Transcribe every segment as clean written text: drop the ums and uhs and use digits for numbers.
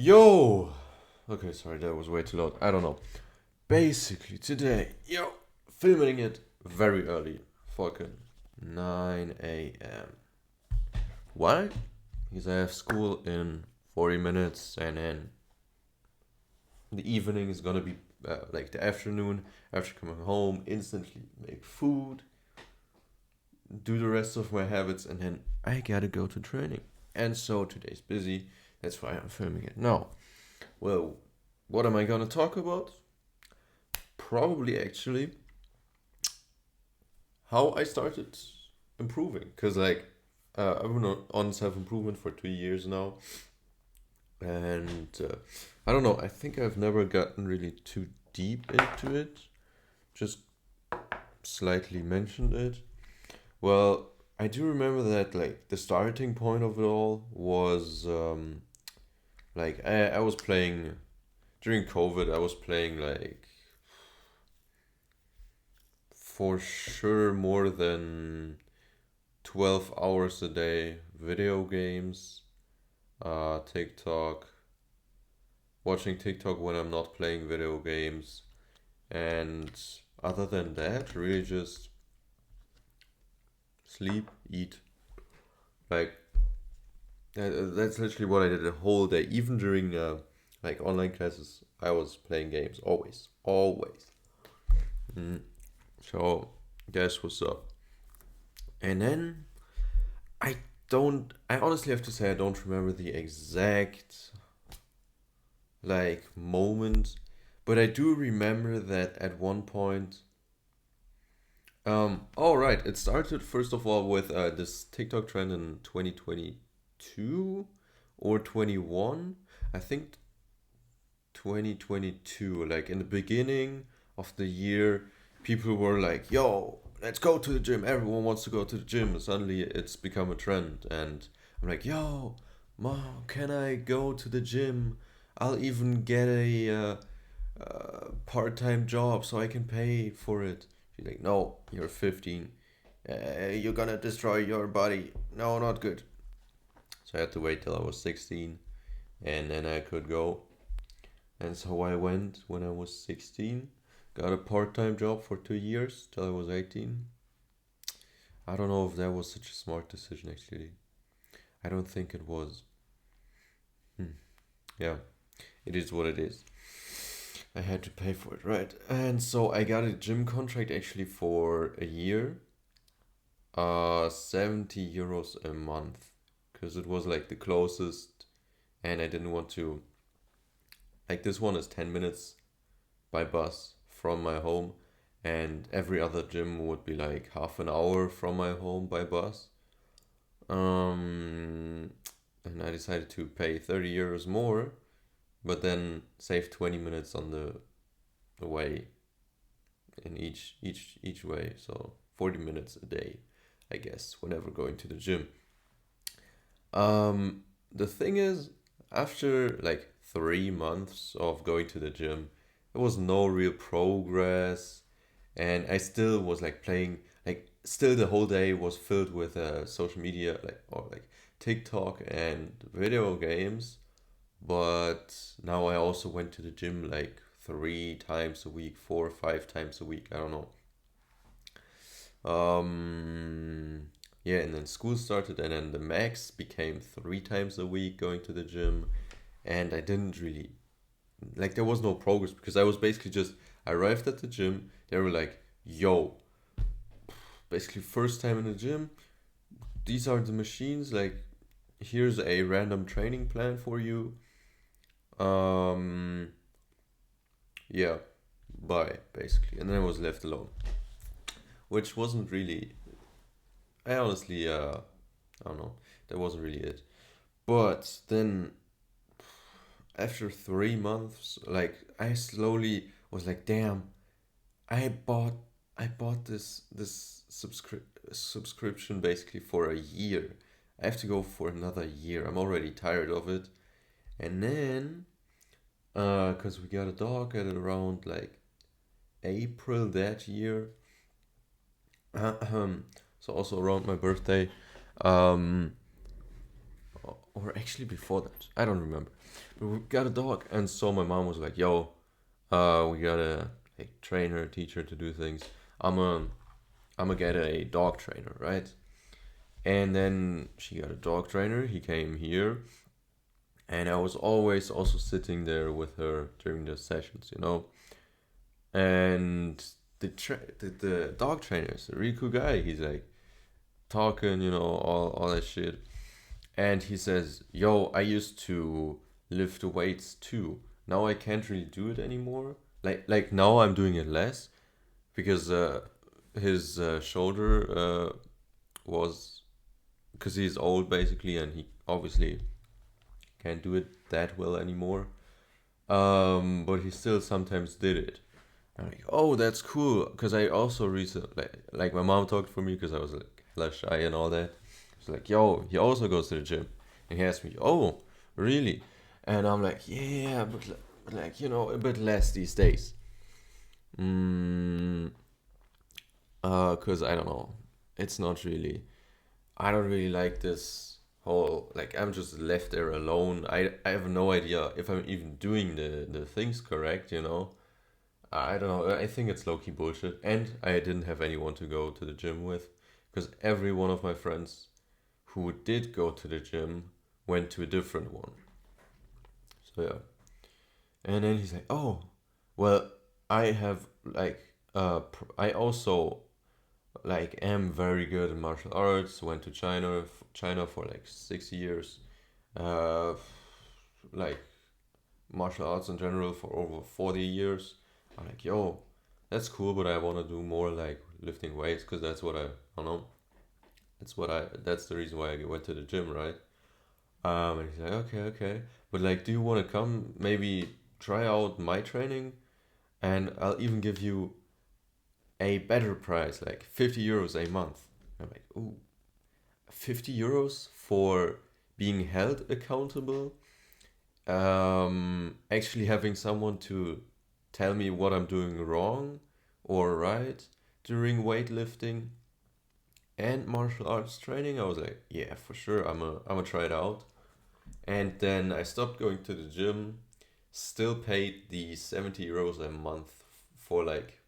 Yo! Okay, sorry, that was way too loud. I don't know. Basically, today, filming it very early. Fucking 9 a.m. Why? Because I have school in 40 minutes and then the evening is gonna be like the afternoon after coming home, instantly make food, do the rest of my habits, and then I gotta go to training. And so today's busy. That's why I'm filming it now. Well, what am I gonna talk about? Probably actually how I started improving. Because, like, I've been on self improvement for 2 years now. And I don't know, I think I've never gotten really too deep into it. Just slightly mentioned it. Well, I do remember that, like, the starting point of it all was like, I was playing during COVID, I was playing like for sure more than 12 hours a day video games, TikTok, watching TikTok when I'm not playing video games, and other than that, really just sleep, eat. Like, that's literally what I did the whole day. Even during like online classes, I was playing games always, always. Mm. So, guess what's up? And then I honestly have to say I don't remember the exact like moment, but I do remember that at one point. All right, it started first of all with this TikTok trend in 2022 or 21. I think 2022. Like in the beginning of the year, people were like, "Yo, let's go to the gym." Everyone wants to go to the gym. Suddenly, it's become a trend, and I'm like, "Yo, mom, can I go to the gym? I'll even get a part-time job so I can pay for it." She's like, "No, you're 15. You're gonna destroy your body. No, not good." So I had to wait till I was 16, and then I could go. And so I went when I was 16, got a part-time job for 2 years till I was 18. I don't know if that was such a smart decision actually. I don't think it was. Hmm. Yeah, it is what it is. I had to pay for it, right? And so I got a gym contract actually for a year, 70 euros a month, because it was like the closest, and I didn't want to. Like this one is 10 minutes by bus from my home, and every other gym would be like half an hour from my home by bus. Um, and I decided to pay 30 euros more, but then save 20 minutes on the way in each way. So 40 minutes a day, I guess, whenever going to the gym. The thing is, after like 3 months of going to the gym, there was no real progress, and I still was like playing like still the whole day was filled with social media like or like TikTok and video games. But now I also went to the gym like 3 times a week, 4 or 5 times a week. I don't know. Um, yeah, and then school started, and then the max became 3 times a week going to the gym, and I didn't really like there was no progress because I was basically just I arrived at the gym. They were like, "Yo, basically first time in the gym. These are the machines. Like, here's a random training plan for you. Um, yeah, bye basically." And then I was left alone, which wasn't really. I honestly, I don't know. That wasn't really it. But then after 3 months, like I slowly was like, damn, I bought I bought this subscription basically for a year. I have to go for another year. I'm already tired of it. And then, cause we got a dog at around like April that year. So also around my birthday. Um, or actually before that, I don't remember. But we got a dog, and so my mom was like, "Yo, we gotta like train her, teach her to do things. I'm a, I'm gonna get a dog trainer, right?" And then she got a dog trainer. He came here, and I was always also sitting there with her during the sessions, you know. And the dog trainer is a really cool guy. He's like talking, you know, all that shit. And he says, "Yo, I used to lift the weights too. Now I can't really do it anymore. Like now I'm doing it less because his shoulder was because he's old basically, and he obviously can't do it that well anymore. But he still sometimes did it. I'm like, oh, that's cool. Because I also recently, like my mom talked for me because I was like less shy and all that. She's like, yo, he also goes to the gym. And he asked me, oh, really? And I'm like, yeah, but like, you know, a bit less these days. Mm, cause I don't know. It's not really. I don't really like this whole like I'm just left there alone. I have no idea if I'm even doing the things correct, you know. I don't know. I think it's low key bullshit. And I didn't have anyone to go to the gym with because every one of my friends who did go to the gym went to a different one. So yeah. And then he's like, "Oh, well, I have like I also like am very good in martial arts. Went to China for like 6 years. Uh, like martial arts in general for over 40 years." I'm like, yo, that's cool, but I want to do more like lifting weights because that's what I don't know. That's the reason why I went to the gym, right? And he's like, okay, okay, but like, do you want to come? Maybe try out my training, and I'll even give you a better price, like 50 euros a month. I'm like, ooh, 50 euros for being held accountable, actually having someone to tell me what I'm doing wrong or right during weightlifting and martial arts training. I was like, yeah, for sure, I'm gonna try it out. And then I stopped going to the gym, still paid the 70 euros a month for like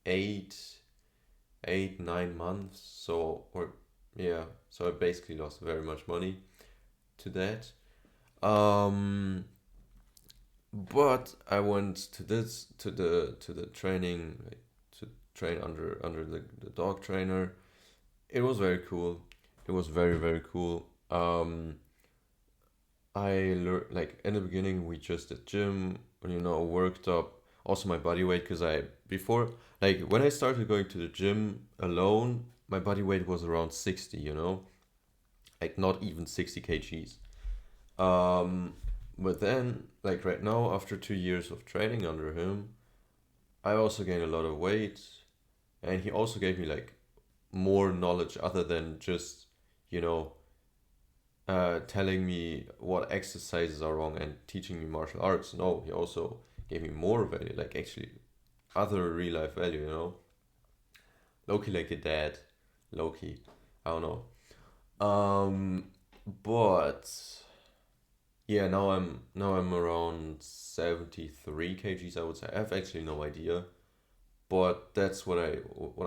eight, 9 months. So, or yeah, so I basically lost very much money to that. Um, But I went to the training like, to train under the dog trainer. It was very cool. It was very cool. I learned like in the beginning we just did gym, you know, worked up also my body weight because I before like when I started going to the gym alone, my body weight was around 60, you know, like not even 60 kgs. Um, but then, like right now, after 2 years of training under him, I also gained a lot of weight, and he also gave me like more knowledge other than just, you know, telling me what exercises are wrong and teaching me martial arts. No, he also gave me more value, like actually other real life value, you know. Loki like a dad, Loki. I don't know. But yeah, now I'm around 73 kgs, I would say. I have actually no idea, but that's what I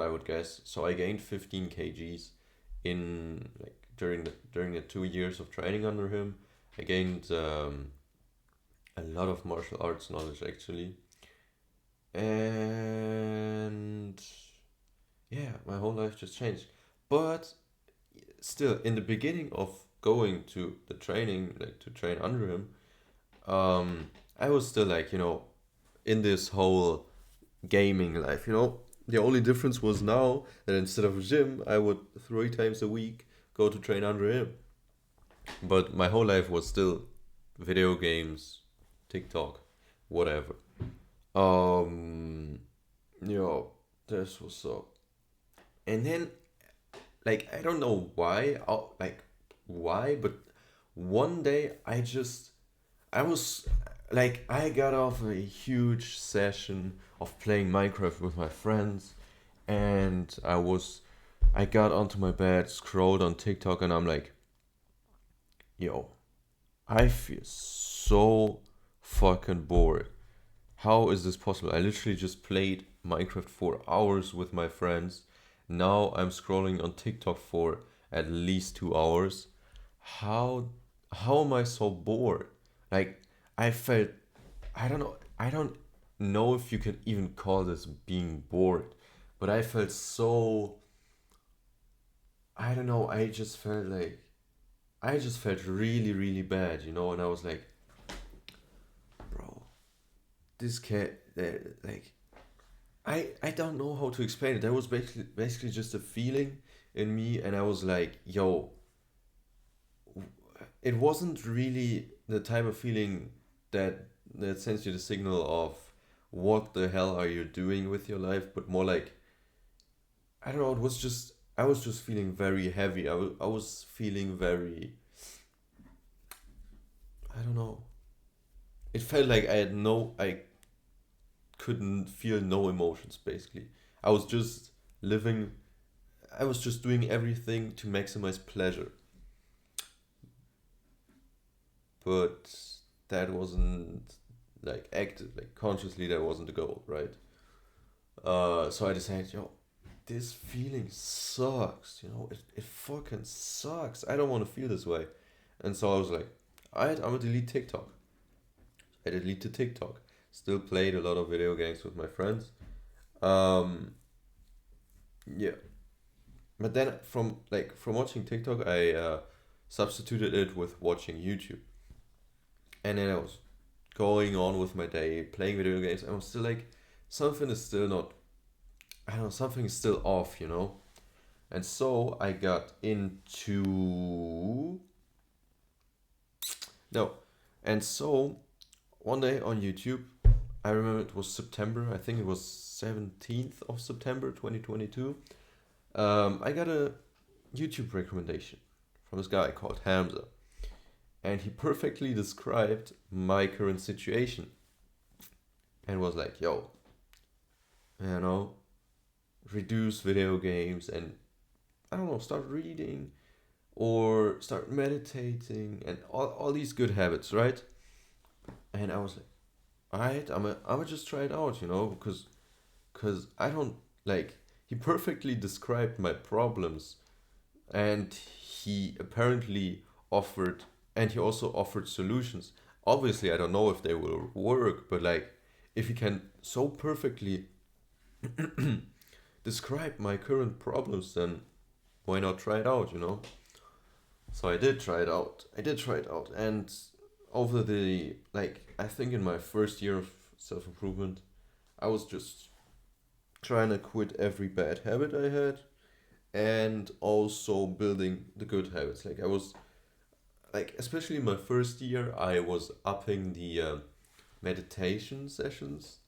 would guess. So I gained 15 kgs in like during the 2 years of training under him. I gained a lot of martial arts knowledge actually, and yeah, my whole life just changed. But still, in the beginning of going to the training, like to train under him, I was still like, you know, in this whole gaming life, you know. The only difference was now that instead of gym, I would 3 times a week go to train under him. But my whole life was still video games, TikTok, whatever. Um, you know, this was so. And then, like, I don't know why, like, why, but one day I was like I got off a huge session of playing Minecraft with my friends, and I got onto my bed, scrolled on TikTok, and I'm like, yo, I feel so fucking bored. How is this possible? I literally just played Minecraft for hours with my friends. Now I'm scrolling on TikTok for at least 2 hours. How how am I so bored? Like I felt I don't know if you can even call this being bored, but I felt so I don't know, I just felt really, really bad, and I was like, bro, this cat like I don't know how to explain it. That was basically just a feeling in me, and I was like, yo, it wasn't really the type of feeling that sends you the signal of what the hell are you doing with your life, but more like I don't know. It was just I was just feeling very heavy. I was feeling very I don't know. It felt like I couldn't feel no emotions basically. I was just living. I was just doing everything to maximize pleasure, but that wasn't like active, like consciously. That wasn't the goal, right? So I decided, yo, this feeling sucks. It fucking sucks. I don't want to feel this way. And so I was like, alright, I'm gonna delete TikTok. I deleted TikTok. Still played a lot of video games with my friends. Um, yeah, but then from watching TikTok, I substituted it with watching YouTube, and then I was going on with my day, playing video games. And I was still like, something is still not. I don't know, something is still off. And so I got into no, and so one day on YouTube, I remember it was September. I think it was 17th of September, 2022. I got a YouTube recommendation from this guy called Hamza, and he perfectly described my current situation and was like, "Yo, you know, reduce video games and I don't know, start reading or start meditating and all these good habits, right?" And I was like, "Alright, I'm gonna just try it out, because I don't like." He perfectly described my problems, and he apparently offered and he also offered solutions. Obviously, I don't know if they will work, but like if he can so perfectly describe my current problems, then why not try it out? So I did try it out, and over the I think in my first year of self-improvement, I was just trying to quit every bad habit I had and also building the good habits. Like I was especially in my first year, I was upping the meditation sessions,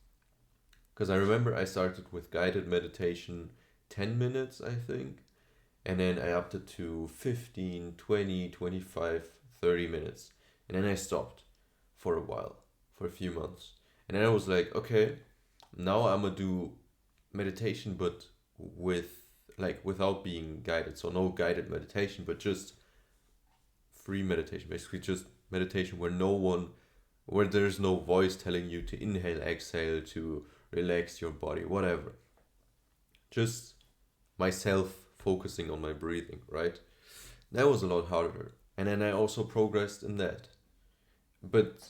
because I remember I started with guided meditation 10 minutes, I think, and then I upped it to 15, 20, 25, 30 minutes. And then I stopped for a while, for a few months. And then I was like, okay, now I'm gonna do meditation, but without being guided. So no guided meditation, but just free meditation. Basically, just meditation where there's no voice telling you to inhale, exhale, to relax your body, whatever. Just myself focusing on my breathing, right? That was a lot harder. And then I also progressed in that. But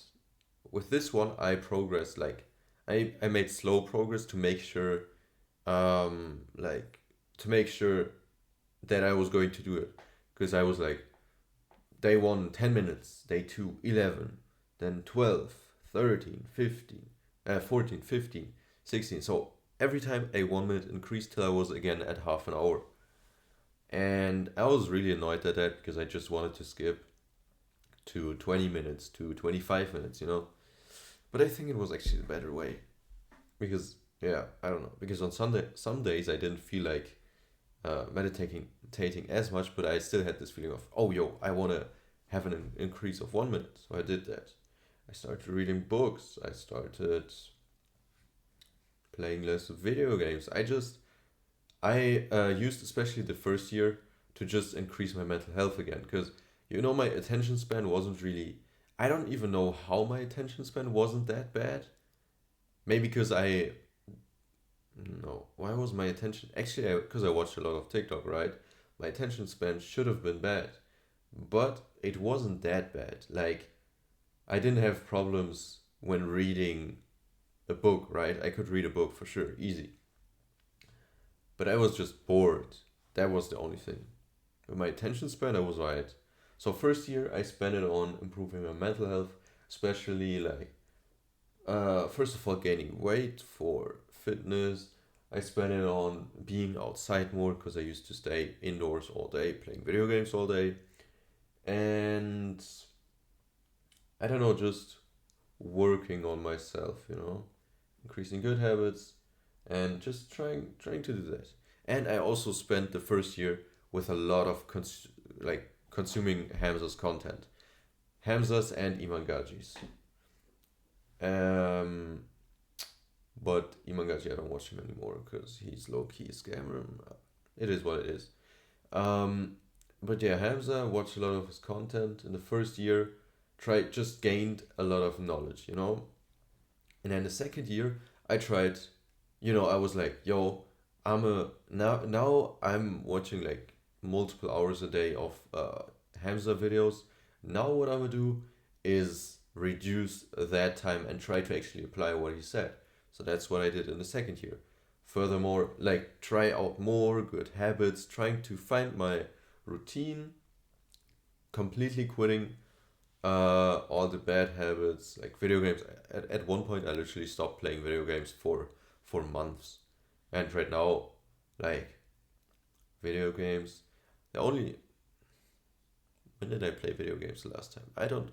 with this one, I progressed I made slow progress to make sure, um, like, to make sure that I was going to do it. Because I was like, day one, 10 minutes, day two, 11, then 12, 13, 15, 14, 15, 16. So every time a 1 minute increased till I was again at half an hour. And I was really annoyed at that because I just wanted to skip to 20 minutes, to 25 minutes. But I think it was actually the better way. Because, yeah, I don't know. Because on some days I didn't feel like meditating as much, but I still had this feeling of, oh, yo, I want to have an increase of 1 minute. So I did that. I started reading books. I started playing less video games. I used especially the first year to just increase my mental health again, because You know, my attention span wasn't really. I don't even know how my attention span wasn't that bad. Maybe because I. No. Why was my attention. Actually, because I watched a lot of TikTok, right? My attention span should have been bad. But it wasn't that bad. Like, I didn't have problems when reading a book, right? I could read a book for sure, easy. But I was just bored. That was the only thing. With my attention span, I was right. So first year, I spent it on improving my mental health, especially like first of all gaining weight for fitness. I spent it on being outside more because I used to stay indoors all day, playing video games all day, and I don't know, just working on myself, increasing good habits, and just trying to do that. And I also spent the first year with a lot of consuming Hamza's content, Hamza's and Imangajis. Um, but Imangaji, I don't watch him anymore because he's low key a scammer. It is what it is. Um, but yeah, Hamza watched a lot of his content in the first year. Tried just gained a lot of knowledge. And then the second year, I tried. I was like, yo, now I'm watching like multiple hours a day of Hamza videos. Now what I'm gonna do is reduce that time and try to actually apply what he said. So that's what I did in the second year. Furthermore, like try out more good habits, trying to find my routine, completely quitting all the bad habits like video games. At one point I literally stopped playing video games for months, and right now, like, video games, the only when did I play video games the last time? I don't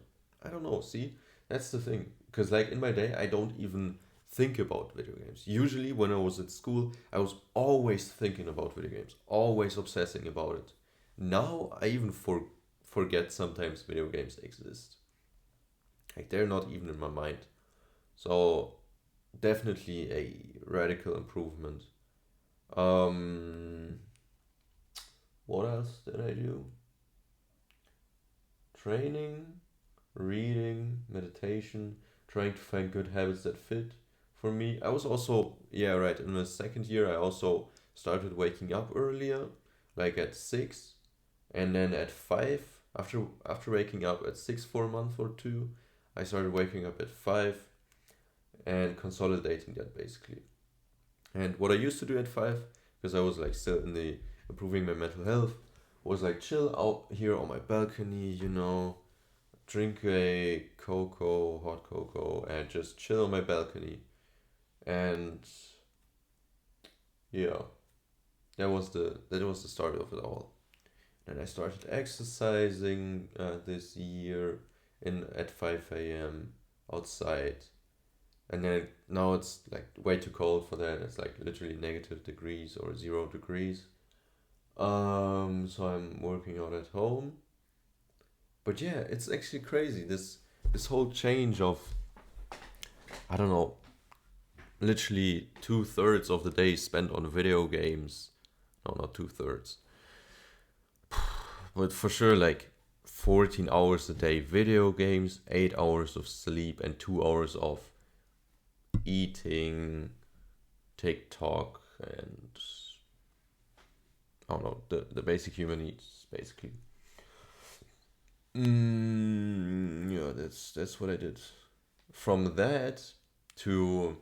know. See, that's the thing, because like in my day I don't even think about video games. Usually when I was at school I was always thinking about video games, always obsessing about it. Now I even forget sometimes video games exist. Like they're not even in my mind. So definitely a radical improvement. Um, what else did I do? Training, reading, meditation, trying to find good habits that fit for me. I was also, yeah, right, in the second year, I also started waking up earlier, like at 6, and then at 5, after waking up at 6 for a month or two, I started waking up at 5 and consolidating that basically. And what I used to do at 5, because I was like still in the improving my mental health, was like chill out here on my balcony, drink a hot cocoa, and just chill on my balcony. And yeah, that was the start of it all. And I started exercising this year in at 5 a.m. outside. And then now it's like way too cold for that. It's like literally negative degrees or 0 degrees. So I'm working out at home. But yeah, it's actually crazy. This whole change of, I don't know, literally 2/3 of the day spent on video games. No, not 2/3. But for sure, like 14 hours a day video games, 8 hours of sleep, and 2 hours of eating, TikTok, and I don't know, the basic human needs, basically. Yeah, that's what I did. From that to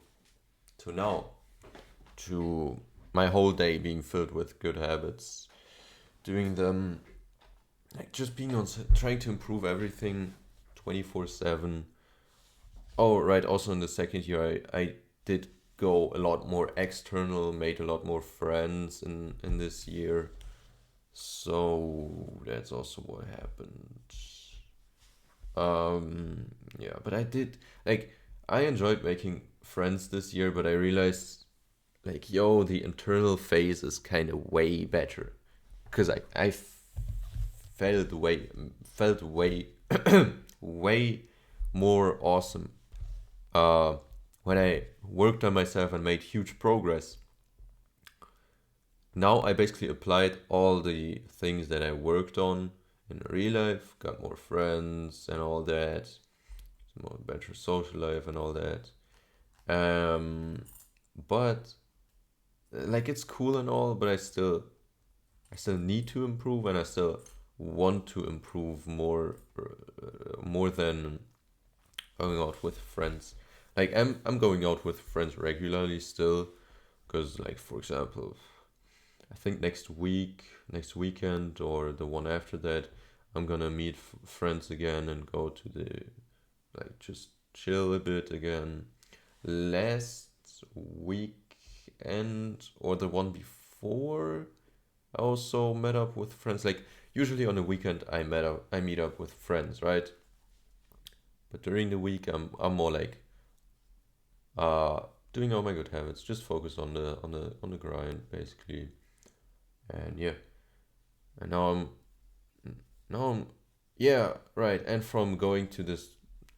now, to my whole day being filled with good habits, doing them, like just being trying to improve everything 24/7. Oh, right. Also, in the second year, I did go a lot more external, made a lot more friends in this year. So that's also what happened. Yeah, but I did, like, I enjoyed making friends this year, but I realized, like, yo, the internal phase is kind of way better. Because I felt way, way more awesome uh, when I worked on myself and made huge progress. Now I basically applied all the things that I worked on in real life, got more friends and all that, more better social life and all that. But like it's cool and all, but I still need to improve, and I still want to improve more than going out with friends. Like I'm going out with friends regularly still, because like for example, I think next weekend or the one after that, I'm gonna meet friends again and go to the like just chill a bit again. Last weekend or the one before, I also met up with friends. Like usually on the weekend, I meet up with friends, right? But during the week, I'm more like uh doing all my good habits, just focus on the grind basically. And yeah, and now I'm yeah, right. And from going to this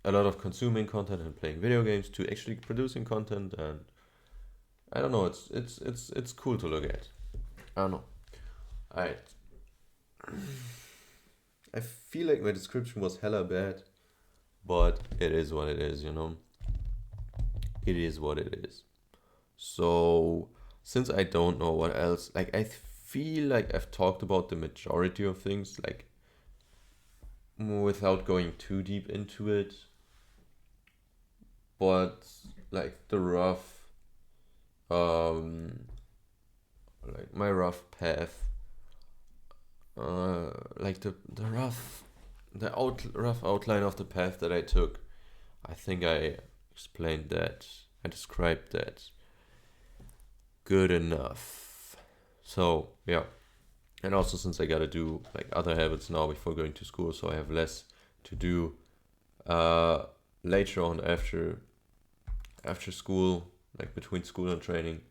a lot of consuming content and playing video games to actually producing content, and I don't know, it's cool to look at. I don't know. I I feel like my description was hella bad, but it is what it is, you know. It is what it is. So since I don't know what else, like I feel like I've talked about the majority of things, like without going too deep into it, but like the rough, um, like my rough path, like the rough outline of the path that I took. I think I explained that. I described that good enough. So yeah, and also since I gotta do like other habits now before going to school, so I have less to do uh later on after school, like between school and training.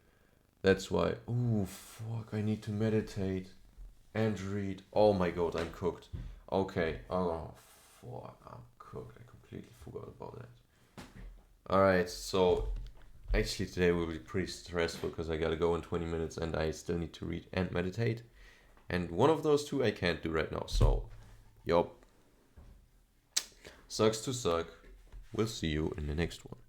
That's why. Ooh, fuck! I need to meditate and read. Oh my god, I'm cooked. Okay. Oh fuck, I'm cooked. I completely forgot about that. All right, so actually today will be pretty stressful because I gotta go in 20 minutes and I still need to read and meditate. And one of those two I can't do right now. So, yup. Sucks to suck. We'll see you in the next one.